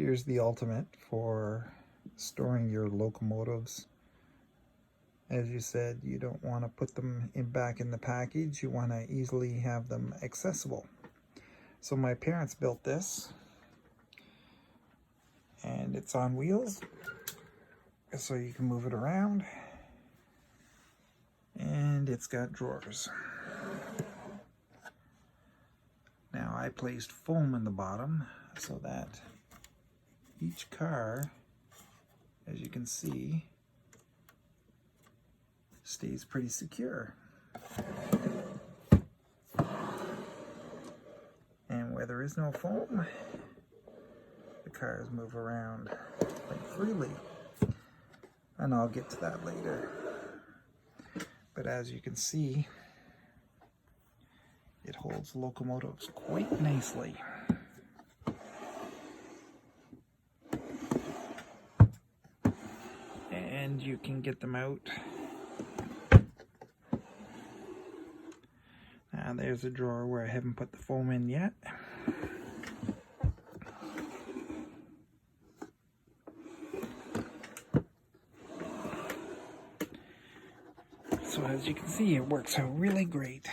Here's the ultimate for storing your locomotives. As you said, you don't want to put them back in the package. You want to easily have them accessible. So my parents built this, and it's on wheels, so you can move it around, and it's got drawers. Now I placed foam in the bottom so that each car, as you can see, stays pretty secure. And where there is no foam, the cars move around quite freely. And I'll get to that later. But as you can see, it holds locomotives quite nicely. And you can get them out. Now there's a drawer where I haven't put the foam in yet. So as you can see, it works out really great.